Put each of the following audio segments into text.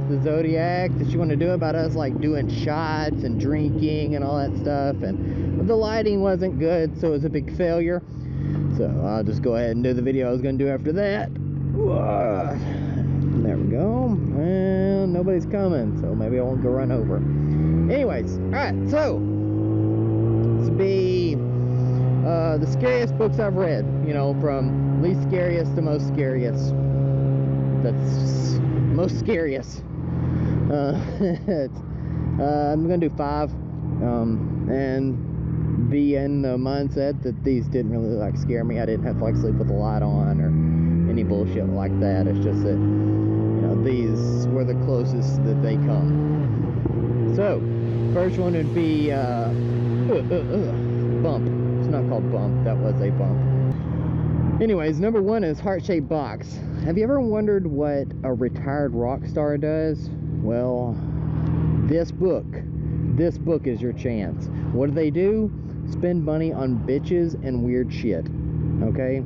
with the Zodiac that she wanted to do about us like doing shots and drinking and all that stuff, and the lighting wasn't good, so it was a big failure. So I'll just go ahead and do the video I was going to do after that. There we go. And nobody's coming, so maybe I won't go run over. Anyways, alright, so this will be the scariest books I've read, you know, from least scariest to most scariest. That's most scariest. I'm gonna do 5, and be in the mindset that these didn't really like scare me. I didn't have to like sleep with the light on or any bullshit like that. It's just that, you know, these were the closest that they come. So first one would be Bump. It's not called Bump, that was a bump. Anyways, number 1 is heart-shaped box. Have you ever wondered what a retired rock star does? Well, this book is your chance. What do? Spend money on bitches and weird shit. Okay?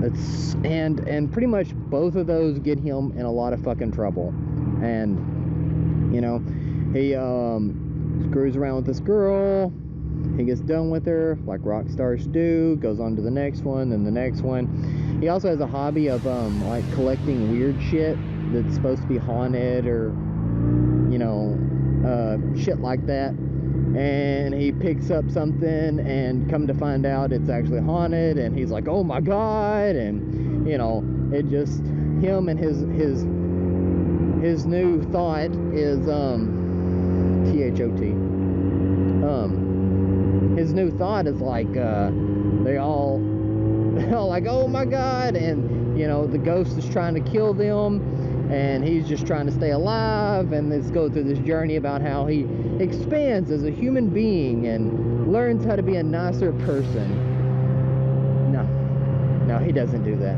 That's and pretty much both of those get him in a lot of fucking trouble. And you know, he screws around with this girl. He gets done with her, like rock stars do, goes on to the next one, and the next one. He also has a hobby of, like, collecting weird shit that's supposed to be haunted or, you know, shit like that. And he picks up something, and come to find out it's actually haunted, and he's like, oh my god, and, you know, it just, him and his new thought is, T-H-O-T. His new thought is like, they're all like, oh my god, and you know, the ghost is trying to kill them, and he's just trying to stay alive, and let's go through this journey about how he expands as a human being and learns how to be a nicer person. No, he doesn't do that.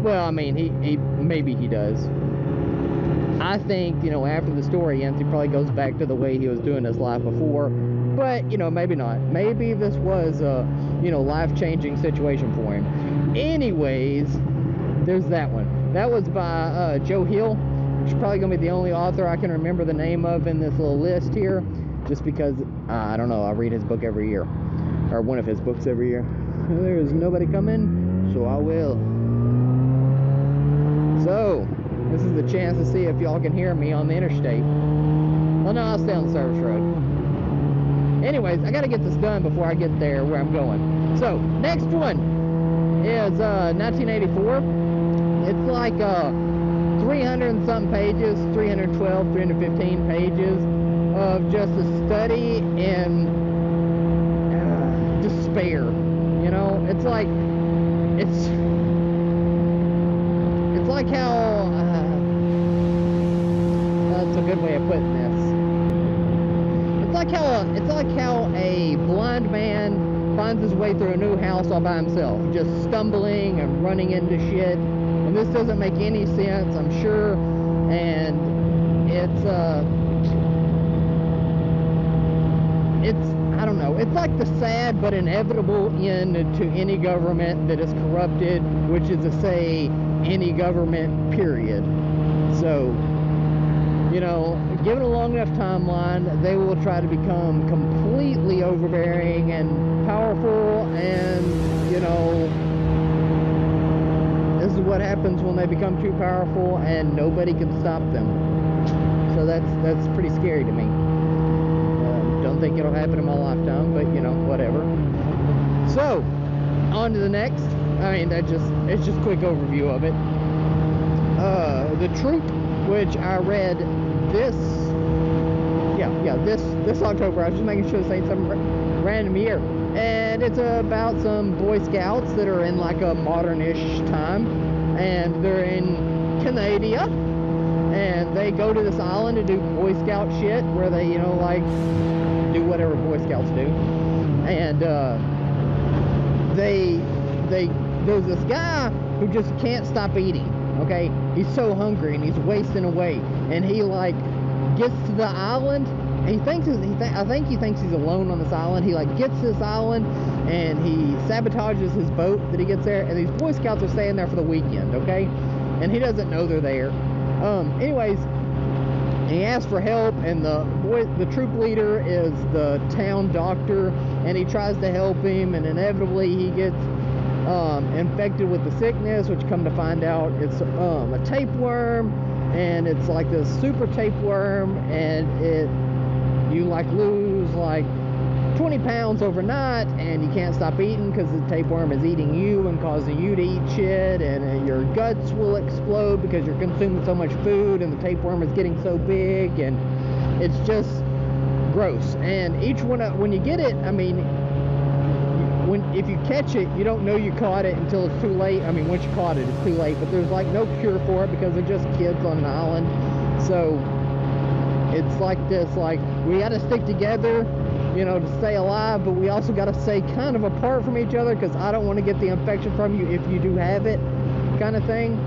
Well, I mean, he maybe he does. I think, you know, after the story ends, he probably goes back to the way he was doing his life before. But, you know, maybe not. Maybe this was a, you know, life-changing situation for him. Anyways, there's that one. That was by Joe Hill, which is probably going to be the only author I can remember the name of in this little list here. Just because, I don't know, I read his book every year. Or one of his books every year. There's nobody coming, so I will. So, this is the chance to see if y'all can hear me on the interstate. Well, no, I'll stay on the service road. Anyways, I gotta get this done before I get there where I'm going. So, next one is 1984. It's like 300 and something pages, 312, 315 pages of just a study in despair. You know, it's like how that's a good way of putting this. It's like how a blind man finds his way through a new house all by himself, just stumbling and running into shit. And this doesn't make any sense, I'm sure. And it's I don't know. It's like the sad but inevitable end to any government that is corrupted, which is to say, any government, period. So, you know, given a long enough timeline, they will try to become completely overbearing and powerful, and, you know, this is what happens when they become too powerful and nobody can stop them. So that's pretty scary to me. Don't think it'll happen in my lifetime, but, you know, whatever. So, on to the next. I mean, it's just a quick overview of it. The Troop, which I read this October. I was just making sure to say some random year. And it's about some Boy Scouts that are in like a modern-ish time, and they're in Canada, and they go to this island to do Boy Scout shit, where they, you know, like, do whatever Boy Scouts do. And there's this guy who just can't stop eating. Okay, he's so hungry and he's wasting away, and he like gets to the island. And I think he thinks he's alone on this island. He like gets to this island and he sabotages his boat that he gets there, and these Boy Scouts are staying there for the weekend. Okay, and he doesn't know they're there. Anyways, he asks for help, and the troop leader is the town doctor, and he tries to help him, and inevitably he gets infected with the sickness, which come to find out it's a tapeworm, and it's like this super tapeworm, and you like lose like 20 pounds overnight, and you can't stop eating because the tapeworm is eating you and causing you to eat shit, and your guts will explode because you're consuming so much food, and the tapeworm is getting so big, and it's just gross. And each one, when you get it, I mean, if you catch it, you don't know you caught it until it's too late. I mean, once you caught it, it's too late, but there's like no cure for it because they're just kids on an island. So it's like this, like, we got to stick together, you know, to stay alive, but we also got to stay kind of apart from each other because I don't want to get the infection from you if you do have it, kind of thing.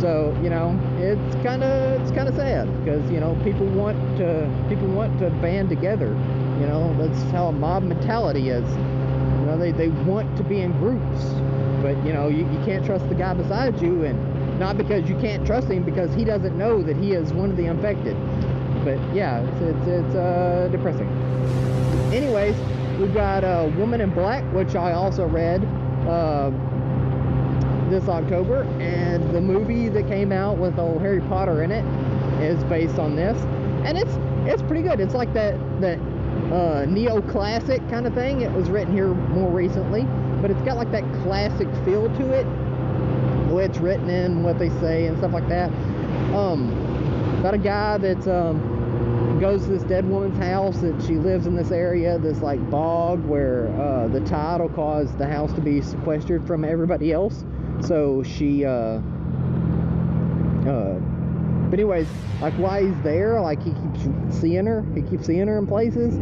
So, you know, it's kind of sad because, you know, people want to band together. You know, that's how a mob mentality is. You know, they want to be in groups, but, you know, you can't trust the guy beside you, and not because you can't trust him, because he doesn't know that he is one of the infected. But yeah, it's depressing. Anyways, we've got Woman in Black, which I also read this October, and the movie that came out with old Harry Potter in it is based on this, and it's pretty good. It's like that neo-classic kind of thing. It was written here more recently, but it's got like that classic feel to it, the way it's written and what they say and stuff like that. About a guy that goes to this dead woman's house, that she lives in this area, this like bog, where the tide will cause the house to be sequestered from everybody else. So she but anyways, like, while he's there, like, he keeps seeing her in places,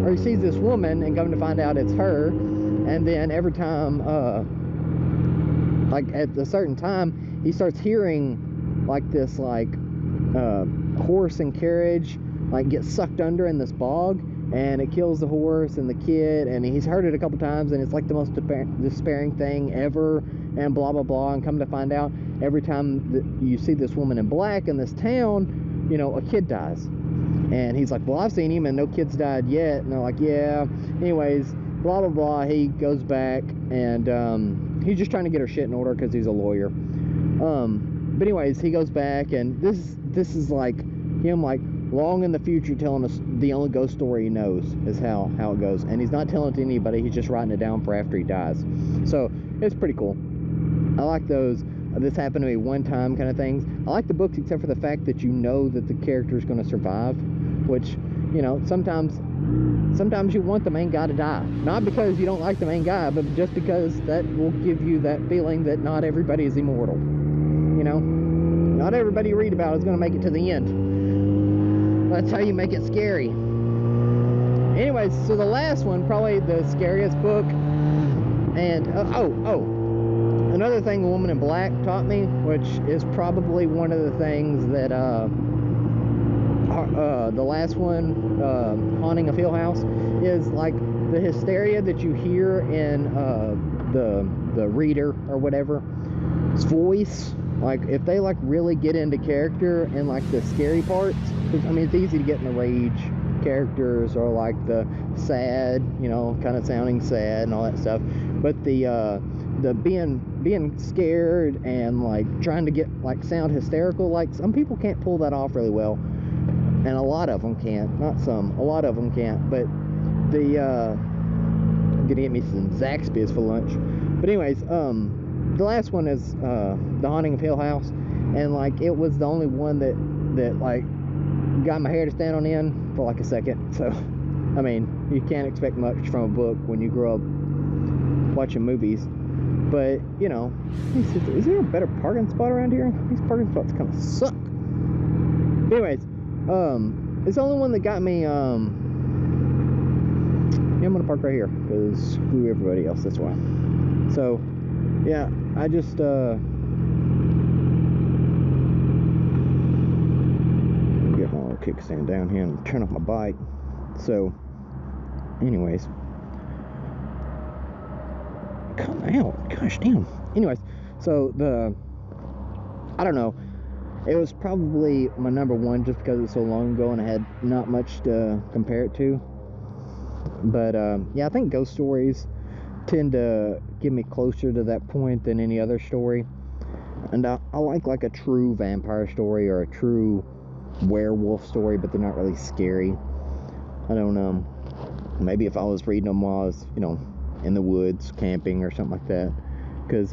or he sees this woman, and come to find out it's her. And then every time, like at a certain time, he starts hearing like this, like, horse and carriage like get sucked under in this bog, and it kills the horse and the kid, and he's heard it a couple times, and it's like the most despairing thing ever, and blah blah blah. And come to find out, every time that you see this woman in black in this town, you know, a kid dies. And he's like, well, I've seen him and no kids died yet. And they're like, yeah. Anyways, blah blah blah. He goes back, and he's just trying to get her shit in order because he's a lawyer. But anyways, he goes back, and this is like him, like, long in the future, telling us the only ghost story he knows is how it goes, and he's not telling it to anybody. He's just writing it down for after he dies. So it's pretty cool. I like those this happened to me one time kind of things. I like the books, except for the fact that you know that the character is going to survive, which, you know, sometimes you want the main guy to die, not because you don't like the main guy, but just because that will give you that feeling that not everybody is immortal. You know, not everybody you read about is going to make it to the end. That's how you make it scary. Anyways, so the last one, probably the scariest book, and another thing the Woman in Black taught me, which is probably one of the things that the last one, Haunting of Hill House, is like the hysteria that you hear in the reader or whatever's voice. Like, if they like really get into character and like the scary parts, I mean, it's easy to get in the rage characters, or like the sad, you know, kind of sounding sad and all that stuff, but the being scared and like trying to get like sound hysterical, like, some people can't pull that off really well, and a lot of them can't. Not some, a lot of them can't. But I'm gonna get me some Zaxby's for lunch. But anyways, the last one is The Haunting of Hill House, and like, it was the only one that like got my hair to stand on end for like a second. So I mean, you can't expect much from a book when you grow up watching movies. But, you know, is there a better parking spot around here? These parking spots kind of suck. Anyways, it's the only one that got me. Yeah, I'm gonna park right here because screw everybody else. That's why. So yeah, I just get my little kickstand down here and turn off my bike. So anyways, come out, gosh damn. Anyways, so I don't know, It was probably my number one just because it's so long ago and I had not much to compare it to. But yeah, I think ghost stories tend to get me closer to that point than any other story. And I like a true vampire story or a true werewolf story, but they're not really scary. I don't know. Maybe if I was reading them while I was, you know, in the woods camping or something like that, because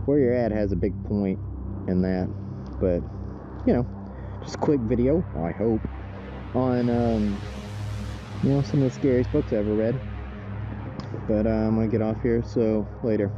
where you're at has a big point in that. But you know, just a quick video, I hope, on you know, some of the scariest books I ever read. But I'm gonna get off here, so later.